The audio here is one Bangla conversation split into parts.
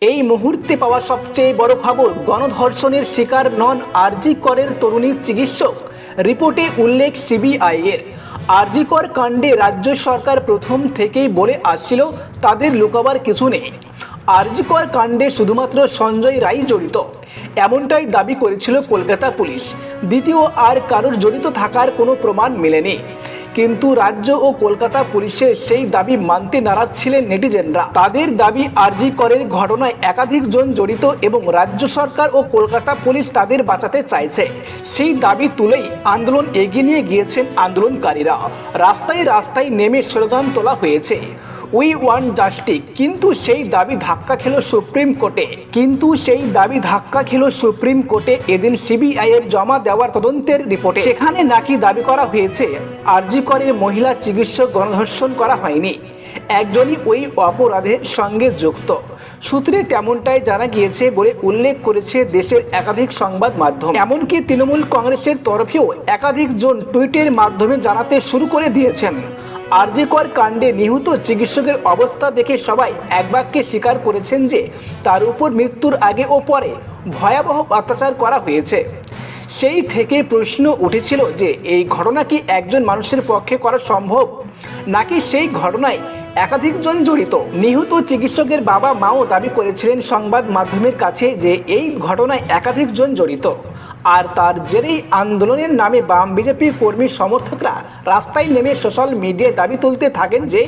এই মুহূর্তে পাওয়া সবচেয়ে বড় খবর, গণধর্ষণের শিকার নন আরজি করের তরুণী চিকিৎসক। রিপোর্টে উল্লেখ সিবিআই এর। আরজি কর কাণ্ডে রাজ্য সরকার প্রথম থেকেই বলে আসছিল তাদের লুকাবার কিছু নেই। আরজি কর কাণ্ডে শুধুমাত্র সঞ্জয় রায় জড়িত, এমনটাই দাবি করেছিল কলকাতা পুলিশ। দ্বিতীয় আর কারোর জড়িত থাকার কোনো প্রমাণ মেলেনি। কিন্তু রাজ্য ও কলকাতা পুলিশের সেই দাবি মানতে নারাজ ছিলেন নেটিজেনরা। তাদের দাবি আরজি করের ঘটনায় একাধিক জন জড়িত এবং রাজ্য সরকার ও কলকাতা পুলিশ তাদের বাঁচাতে চাইছে। সেই দাবি তুলেই আন্দোলন এগিয়ে নিয়ে গিয়েছেন আন্দোলনকারীরা। রাস্তায় রাস্তায় নেমে স্লোগান তোলা হয়েছে, উই ওয়ান্ট জাস্টিস। কিন্তু সেই দাবি ধাক্কা খেল সুপ্রিম কোর্টে এদিন সিবিআই এর জমা দেওয়ার তদন্তের রিপোর্টে। সেখানে নাকি দাবি করা হয়েছে আরজি করে মহিলা চিকিৎসক গণধর্ষণ করা হয়নি, একজনই ওই অপরাধের সঙ্গে যুক্ত। সূত্রে তেমনটাই জানা গিয়েছে বলে উল্লেখ করেছে দেশের একাধিক সংবাদ মাধ্যম। এমনকি তৃণমূল কংগ্রেসের তরফেও একাধিক জন টুইটের মাধ্যমে জানাতে শুরু করে দিয়েছেন। আরজি কর কাণ্ডে নিহত চিকিৎসকের অবস্থা দেখে সবাই এক বাক্যে স্বীকার করেছেন যে তার উপর মৃত্যুর আগে ও পরে ভয়াবহ অত্যাচার করা হয়েছে। সেই থেকে প্রশ্ন উঠেছিল যে এই ঘটনা কি একজন মানুষের পক্ষে করা সম্ভব, নাকি সেই ঘটনায় একাধিক জন জড়িত। নিহত চিকিৎসকের বাবা মাও দাবি করেছিলেন সংবাদ মাধ্যমের কাছে যে এই ঘটনায় একাধিক জন জড়িত। আর তার জেরেই আন্দোলনের নামে বাম বিজেপি কর্মী সমর্থকরা রাস্তায় নেমে সোশ্যাল মিডিয়ায় দাবি তুলতে থাকেন যে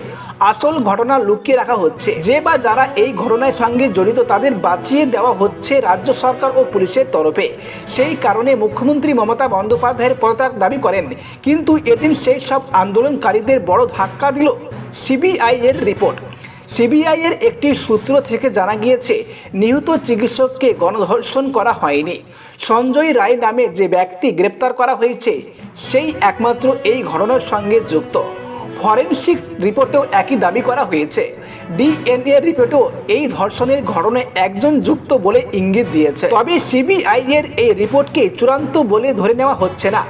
আসল ঘটনা লুকিয়ে রাখা হচ্ছে, যে বা যারা এই ঘটনার সঙ্গে জড়িত তাদের বাঁচিয়ে দেওয়া হচ্ছে রাজ্য সরকার ও পুলিশের তরফে। সেই কারণে মুখ্যমন্ত্রী মমতা বন্দ্যোপাধ্যায়ের পদত্যাগ দাবি করেন। কিন্তু এদিন সেই সব আন্দোলনকারীদের বড় ধাক্কা দিল সিবিআই এর রিপোর্ট। সিবিআই এর একটি সূত্র থেকে জানা গিয়েছে নিহত চিকিৎসককে গণধর্ষণ করা হয়নি। সঞ্জয় রায় নামে যে ব্যক্তি গ্রেপ্তার করা হয়েছে সেই একমাত্র এই ঘটনার সঙ্গে যুক্ত। ফরেনসিক রিপোর্টেও একই দাবি করা হয়েছে। ডিএনএ রিপোর্টেও এই ধর্ষণের ঘটনায় একজন যুক্ত বলে ইঙ্গিত দিয়েছে। তবে সিবিআই এর এই রিপোর্টকে চূড়ান্ত বলে ধরে নেওয়া হচ্ছে না।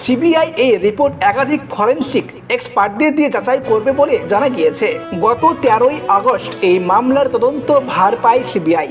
সিবিআই এই রিপোর্ট একাধিক ফরেনসিক এক্সপার্টদের দিয়ে যাচাই করবে বলে জানা গিয়েছে। গত 13ই আগস্ট এই মামলার তদন্ত ভার পায় সিবিআই।